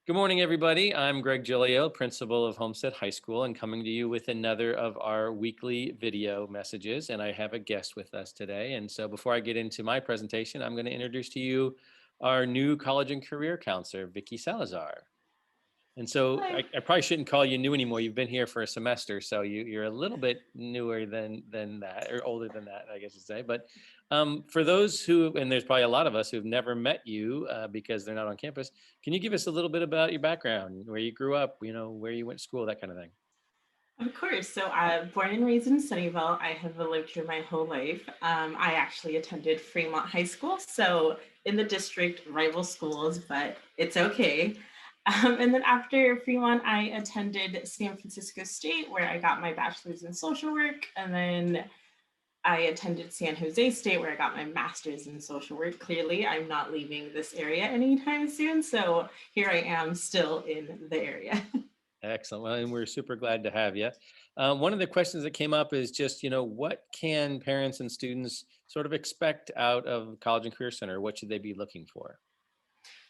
Good morning, everybody. I'm Greg Giglio, principal of Homestead High School, and coming to you with another of our weekly video messages. And I have a guest with us today. And so before I get into my presentation, I'm going to introduce to you our new college and career counselor, Vicky Salazar. And so Hi. I probably shouldn't call you new anymore. You've been here for a semester, so you're a little bit newer than that, or older than that, I guess you'd say. But for those who, and there's probably a lot of us who've never met you because they're not on campus, can you give us a little bit about your background, where you grew up, where you went to school, that kind of thing? Of course. So, born and raised in Sunnyvale, I have lived here my whole life. I actually attended Fremont High School, so in the district, rival schools, but it's okay. And then after Fremont, I attended San Francisco State, where I got my bachelor's in social work, and then I attended San Jose State, where I got my master's in social work. Clearly, I'm not leaving this area anytime soon, so here I am still in the area. Excellent. Well, and we're super glad to have you. One of the questions that came up is just, what can parents and students sort of expect out of College and Career Center? What should they be looking for?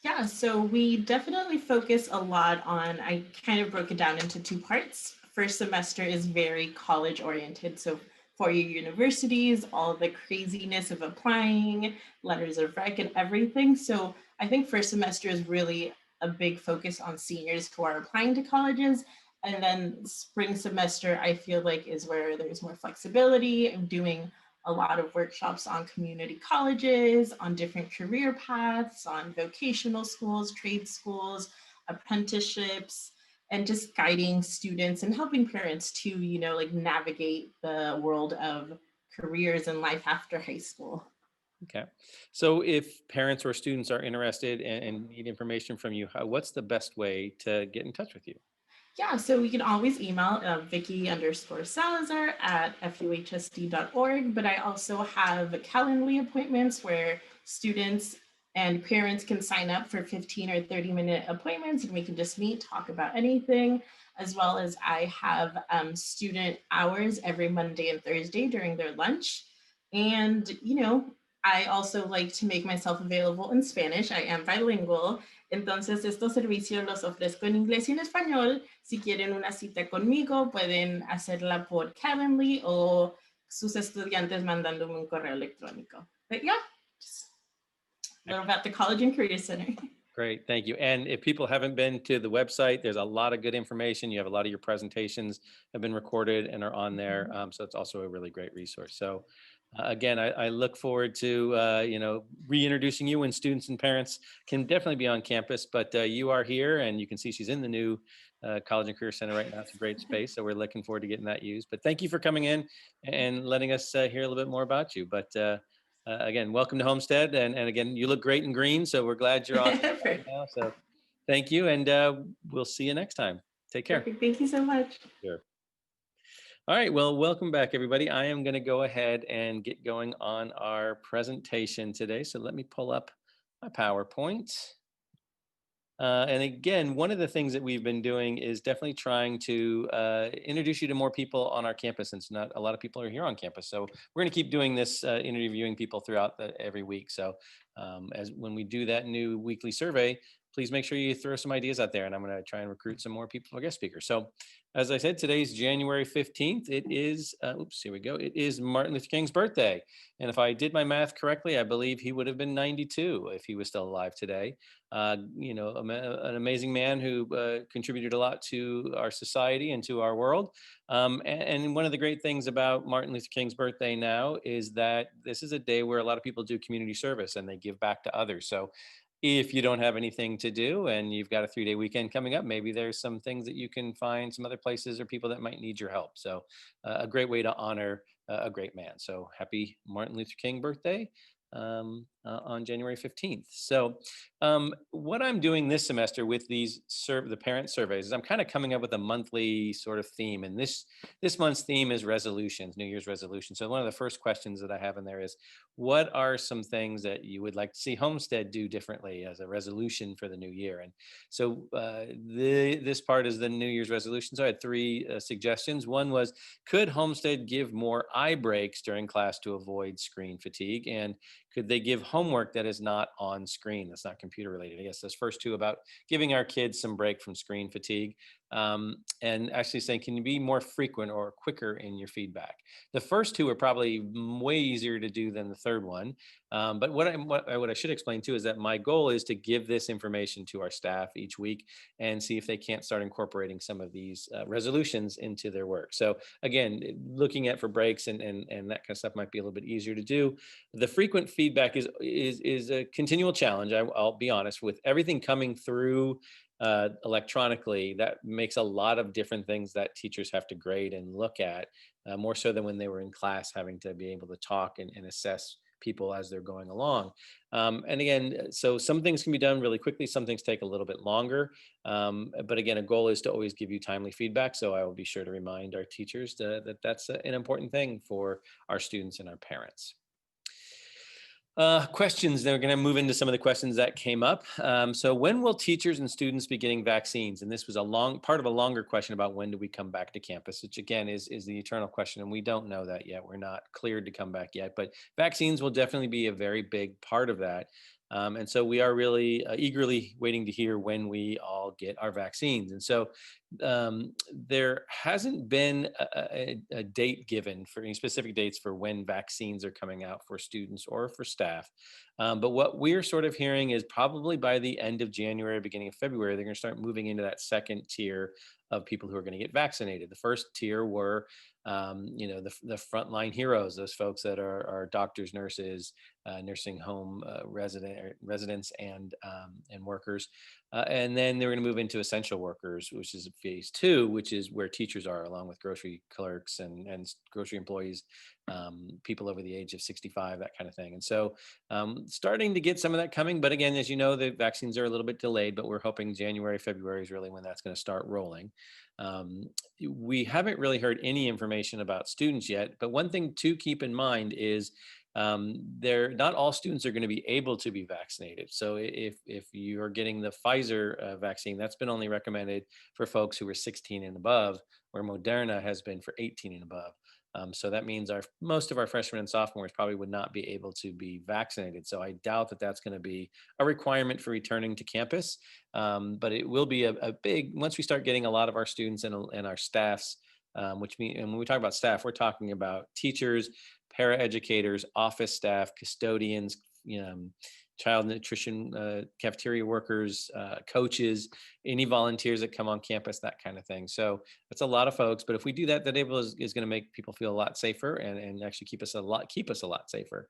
Yeah, so we definitely focus a lot on, I kind of broke it down into two parts. First semester is very college oriented. So for your universities, all the craziness of applying, letters of rec, and everything. So I think first semester is really a big focus on seniors who are applying to colleges. And then spring semester, I feel like, is where there's more flexibility of doing a lot of workshops on community colleges, on different career paths, on vocational schools, trade schools, apprenticeships, and just guiding students and helping parents to, like navigate the world of careers and life after high school. Okay. So if parents or students are interested and need information from you, what's the best way to get in touch with you? Yeah, so we can always email Vicky_Salazar at fuhsd.org, but I also have Calendly appointments where students and parents can sign up for 15 or 30-minute appointments and we can just meet, talk about anything, as well as I have student hours every Monday and Thursday during their lunch. And, I also like to make myself available in Spanish. I am bilingual. Entonces, estos servicios los ofrezco en inglés y en español. Si quieren una cita conmigo, pueden hacerla por Calendly o sus estudiantes mandándome un correo electrónico. But yeah, just a little about the College and Career Center. Great, thank you. And if people haven't been to the website, there's a lot of good information. You have a lot of your presentations have been recorded and are on there. So it's also a really great resource. So again, I look forward to reintroducing you when students and parents can definitely be on campus. But you are here, and you can see she's in the new College and Career Center right now. It's a great space, so we're looking forward to getting that used. But thank you for coming in and letting us hear a little bit more about you. But again, welcome to Homestead, and again, you look great in green, so we're glad you're on right now. So thank you, and we'll see you next time. Take care. Perfect. Thank you so much. Sure. All right, well, welcome back, everybody. I am going to go ahead and get going on our presentation today. So let me pull up my PowerPoint. And again, one of the things that we've been doing is definitely trying to introduce you to more people on our campus, since not a lot of people are here on campus. So we're going to keep doing this, interviewing people throughout every week. So as when we do that new weekly survey, please make sure you throw some ideas out there, and I'm going to try and recruit some more people for guest speakers. So as I said, today's January 15th. It is, oops, here we go. It is Martin Luther King's birthday. And if I did my math correctly, I believe he would have been 92 if he was still alive today. An amazing man who contributed a lot to our society and to our world. And one of the great things about Martin Luther King's birthday now is that this is a day where a lot of people do community service and they give back to others. So if you don't have anything to do and you've got a 3-day weekend coming up, maybe there's some things that you can find, some other places or people that might need your help. So a great way to honor a great man. So happy Martin Luther King birthday on January 15th. So what I'm doing this semester with these the parent surveys is I'm kind of coming up with a monthly sort of theme. And this month's theme is resolutions, New Year's resolutions. So one of the first questions that I have in there is, what are some things that you would like to see Homestead do differently as a resolution for the new year? And so this part is the New Year's resolution. So I had 3 suggestions. One was, could Homestead give more eye breaks during class to avoid screen fatigue? And could they give homework that is not on screen, that's not computer related. I guess those first two about giving our kids some break from screen fatigue, and actually saying, can you be more frequent or quicker in your feedback? The first two are probably way easier to do than the third one. But what I should explain too is that my goal is to give this information to our staff each week and see if they can't start incorporating some of these resolutions into their work. So again, looking at for breaks and that kind of stuff might be a little bit easier to do. The frequent feedback is a continual challenge. I'll be honest, with everything coming through electronically, that makes a lot of different things that teachers have to grade and look at, more so than when they were in class having to be able to talk and assess people as they're going along. And again, so some things can be done really quickly, some things take a little bit longer. But again, a goal is to always give you timely feedback. So I will be sure to remind our teachers that that's an important thing for our students and our parents. Questions. They're going to move into some of the questions that came up. So, when will teachers and students be getting vaccines? And this was a long part of a longer question about when do we come back to campus, which again is the eternal question, and we don't know that yet. We're not cleared to come back yet, but vaccines will definitely be a very big part of that. And so we are really eagerly waiting to hear when we all get our vaccines. And so there hasn't been a date given for any specific dates for when vaccines are coming out for students or for staff. But what we're sort of hearing is probably by the end of January, beginning of February, they're going to start moving into that second tier of people who are going to get vaccinated. The first tier were, the frontline heroes, those folks that are doctors, nurses, nursing home residents, and workers. And then they're going to move into essential workers, which is phase two, which is where teachers are, along with grocery clerks and grocery employees, people over the age of 65, that kind of thing. And so starting to get some of that coming. But again, as you know, the vaccines are a little bit delayed, but we're hoping January, February is really when that's going to start rolling. Um, we haven't really heard any information about students yet, but one thing to keep in mind is they're not all students are going to be able to be vaccinated. So if you are getting the Pfizer vaccine, that's been only recommended for folks who are 16 and above, where Moderna has been for 18 and above. So that means most of our freshmen and sophomores probably would not be able to be vaccinated. So I doubt that that's going to be a requirement for returning to campus. But it will be a big, once we start getting a lot of our students and our staffs, which mean, and when we talk about staff, we're talking about teachers, paraeducators, office staff, custodians, child nutrition, cafeteria workers, coaches, any volunteers that come on campus, that kind of thing. So that's a lot of folks. But if we do that, that is going to make people feel a lot safer and actually keep us a lot safer.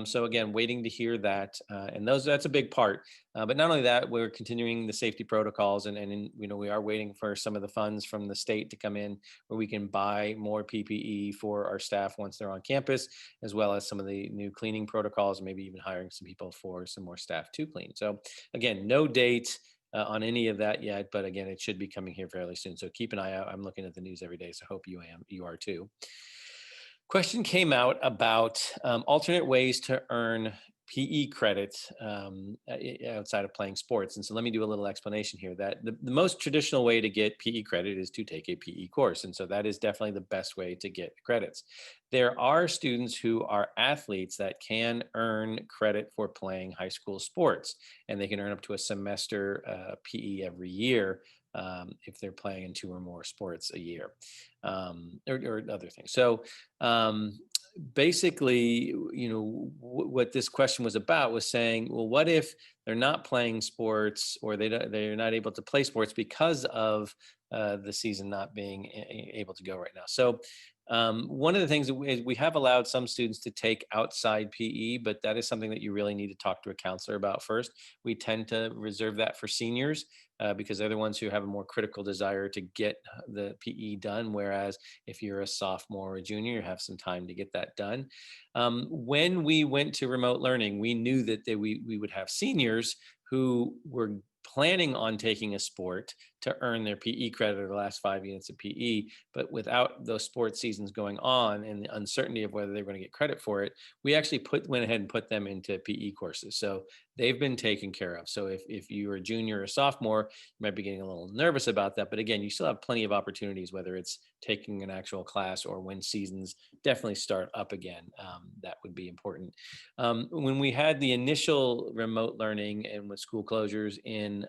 So again, waiting to hear that, and that's a big part. But not only that, we're continuing the safety protocols, and we are waiting for some of the funds from the state to come in where we can buy more PPE for our staff once they're on campus, as well as some of the new cleaning protocols, maybe even hiring some people for some more staff to clean. So again, no date on any of that yet, but again, it should be coming here fairly soon. So keep an eye out. I'm looking at the news every day, so hope you are too. Question came out about alternate ways to earn PE credits outside of playing sports. And so let me do a little explanation here that the most traditional way to get PE credit is to take a PE course. And so that is definitely the best way to get credits. There are students who are athletes that can earn credit for playing high school sports, and they can earn up to a semester PE every year if they're playing in two or more sports a year, or other things. So basically, what this question was about was saying, well, what if they're not playing sports, or they're not able to play sports because of the season not being able to go right now? So one of the things is we have allowed some students to take outside PE, but that is something that you really need to talk to a counselor about first. We tend to reserve that for seniors because they're the ones who have a more critical desire to get the PE done. Whereas if you're a sophomore or a junior, you have some time to get that done. When we went to remote learning, we knew that we would have seniors who were planning on taking a sport to earn their PE credit or the last 5 units of PE. But without those sports seasons going on and the uncertainty of whether they're going to get credit for it, we actually went ahead and put them into PE courses. So they've been taken care of. So if you're a junior or sophomore, you might be getting a little nervous about that. But again, you still have plenty of opportunities, whether it's taking an actual class or when seasons definitely start up again. That would be important. When we had the initial remote learning and with school closures in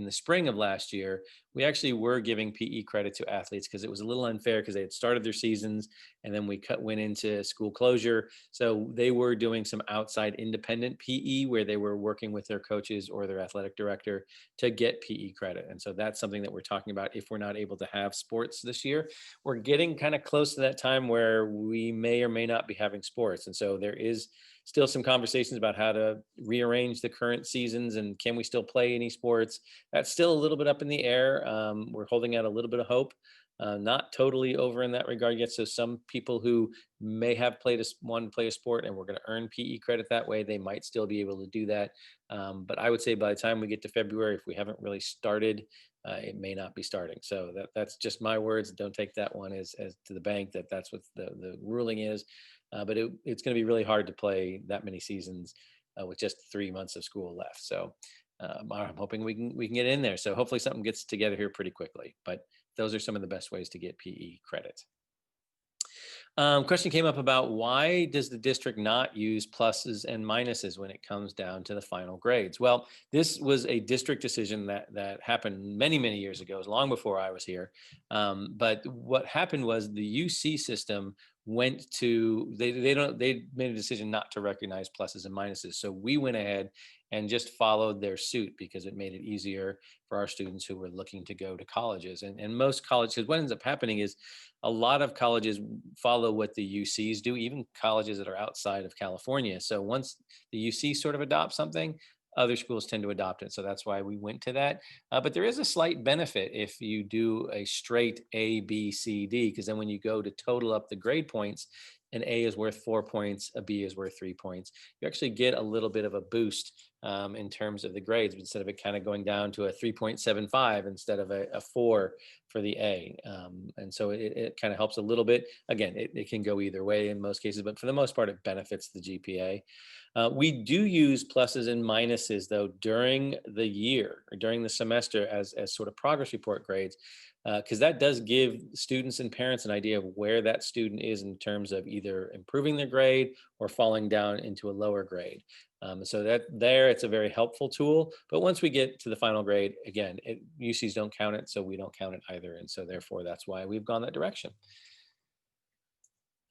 the spring of last year, we actually were giving PE credit to athletes because it was a little unfair because they had started their seasons and then we went into school closure. So they were doing some outside independent PE where they were working with their coaches or their athletic director to get PE credit. And so that's something that we're talking about if we're not able to have sports this year. We're getting kind of close to that time where we may or may not be having sports. And so there is still some conversations about how to rearrange the current seasons and can we still play any sports. That's still a little bit up in the air. We're holding out a little bit of hope. Not totally over in that regard yet. So some people who may have played one play a sport and we're going to earn PE credit that way, they might still be able to do that. But I would say by the time we get to February, if we haven't really started, it may not be starting. So that's just my words. Don't take that one as to the bank that that's what the ruling is. But it's going to be really hard to play that many seasons with just 3 months of school left. So I'm hoping we can get in there. So hopefully something gets together here pretty quickly. But those are some of the best ways to get PE credit. Question came up about why does the district not use pluses and minuses when it comes down to the final grades? Well, this was a district decision that happened many years ago, long before I was here. But what happened was the UC system went to they made a decision not to recognize pluses and minuses. So we went ahead and just followed their suit because it made it easier for our students who were looking to go to colleges. And most colleges, because what ends up happening is a lot of colleges follow what the UCs do, even colleges that are outside of California. So once the UC sort of adopts something, other schools tend to adopt it. So that's why we went to that. But there is a slight benefit if you do a straight A, B, C, D, because then when you go to total up the grade points, an A is worth 4 points, a B is worth 3 points. You actually get a little bit of a boost in terms of the grades instead of it kind of going down to a 3.75 instead of a 4 for the A. And so it kind of helps a little bit. Again, it can go either way in most cases, but for the most part, it benefits the GPA. We do use pluses and minuses though during the year or during the semester as sort of progress report grades, because that does give students and parents an idea of where that student is in terms of either improving their grade or falling down into a lower grade. So it's a very helpful tool. But once we get to the final grade, again, UCs don't count it, so we don't count it either. And so therefore, that's why we've gone that direction.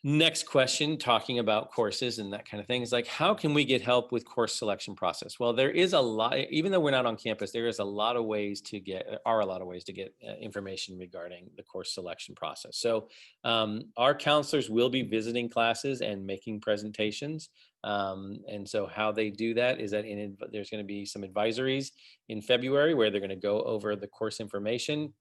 Next question, talking about courses and that kind of thing, is like, how can we get help with course selection process? Well, there is a lot, even though we're not on campus, there is a lot of ways to get, are a lot of ways to get information regarding the course selection process. So our counselors will be visiting classes and making presentations. And so how they do that is that there's going to be some advisories in February where they're going to go over the course information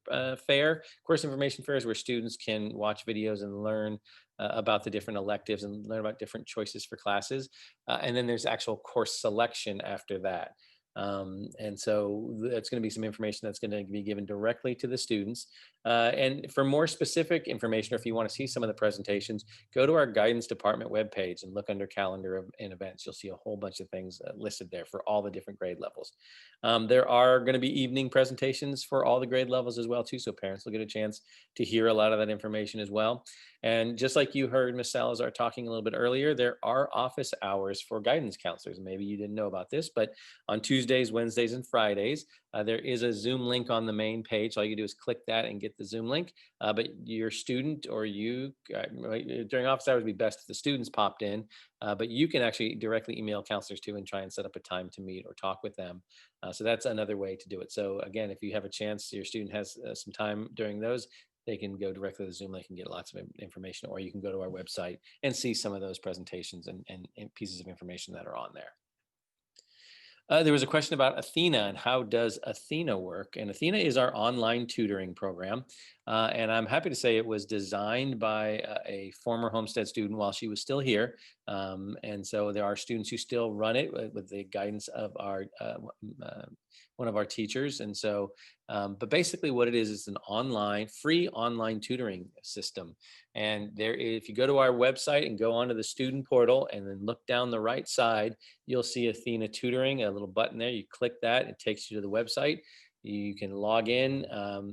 fair. Course information fair is where students can watch videos and learn about the different electives and learn about different choices for classes. And then there's actual course selection after that. And so that's going to be some information that's going to be given directly to the students. And for more specific information, or if you want to see some of the presentations, go to our guidance department webpage and look under calendar and events. You'll see a whole bunch of things listed there for all the different grade levels. There are going to be evening presentations for all the grade levels as well too. So parents will get a chance to hear a lot of that information as well. And just like you heard Ms. Salazar talking a little bit earlier, there are office hours for guidance counselors. Maybe you didn't know about this, but on Tuesdays, Wednesdays, and Fridays, there is a Zoom link on the main page. All you do is click that and get the Zoom link. But your student or you, during office hours, would be best if the students popped in. But you can actually directly email counselors too and try and set up a time to meet or talk with them. So that's another way to do it. So again, if you have a chance, your student has some time during those, they can go directly to the Zoom link and get lots of information, or you can go to our website and see some of those presentations and pieces of information that are on there. There was a question about Athena and how does Athena work? And Athena is our online tutoring program. And I'm happy to say it was designed by a former Homestead student while she was still here. And so there are students who still run it with the guidance of our one of our teachers. And so, but basically, what it is an online, free online tutoring system. And there, if you go to our website and go onto the student portal and then look down the right side, you'll see Athena Tutoring, a little button there. You click that, it takes you to the website. You can log in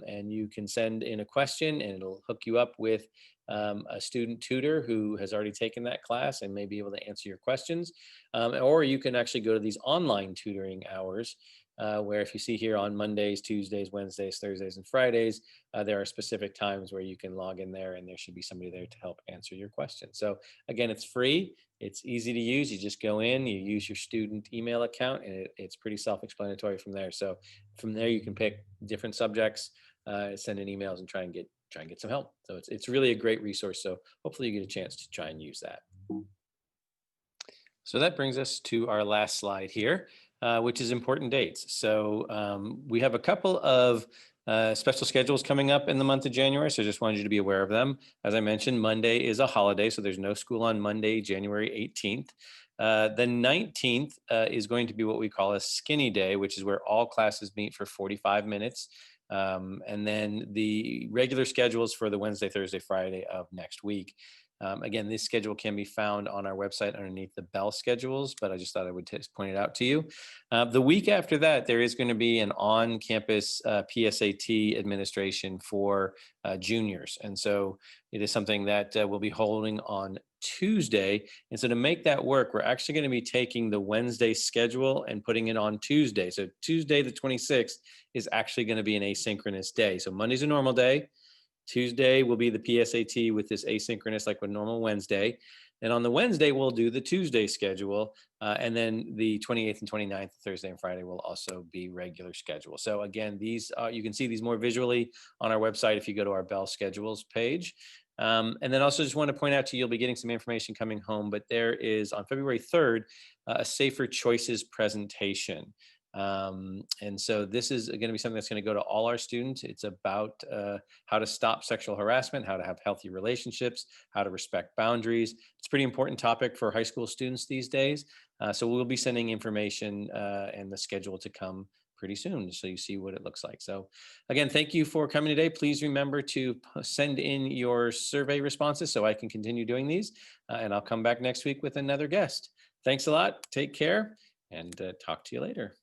and you can send in a question, and it'll hook you up with a student tutor who has already taken that class and may be able to answer your questions. Or you can actually go to these online tutoring hours. Where if you see here on Mondays, Tuesdays, Wednesdays, Thursdays, and Fridays, there are specific times where you can log in there and there should be somebody there to help answer your questions. So again, it's free. It's easy to use. You just go in, you use your student email account, and it's pretty self-explanatory from there. So from there, you can pick different subjects, send in emails, and try and get some help. So it's really a great resource. So hopefully you get a chance to try and use that. So that brings us to our last slide here, which is important dates. So we have a couple of special schedules coming up in the month of January. So just wanted you to be aware of them. As I mentioned, Monday is a holiday, so there's no school on Monday, January 18th. The 19th is going to be what we call a skinny day, which is where all classes meet for 45 minutes. And then the regular schedules for the Wednesday, Thursday, Friday of next week. Again, this schedule can be found on our website underneath the bell schedules, but I just thought I would point it out to you. The week after that, there is going to be an on-campus PSAT administration for juniors. And so it is something that we'll be holding on Tuesday. And so to make that work, we're actually going to be taking the Wednesday schedule and putting it on Tuesday. So Tuesday, the 26th, is actually going to be an asynchronous day. So Monday's a normal day. Tuesday will be the PSAT with this asynchronous, like with normal Wednesday. And on the Wednesday, we'll do the Tuesday schedule. And then the 28th and 29th, Thursday and Friday, will also be regular schedule. So again, these you can see these more visually on our website if you go to our Bell Schedules page. And then also just want to point out to you, you'll be getting some information coming home, but there is on February 3rd, a Safer Choices presentation. And so this is going to be something that's going to go to all our students. It's about how to stop sexual harassment, how to have healthy relationships, how to respect boundaries. It's a pretty important topic for high school students these days. So we'll be sending information and the schedule to come pretty soon, so you see what it looks like. So again, thank you for coming today. Please remember to send in your survey responses so I can continue doing these. And I'll come back next week with another guest. Thanks a lot. Take care and talk to you later.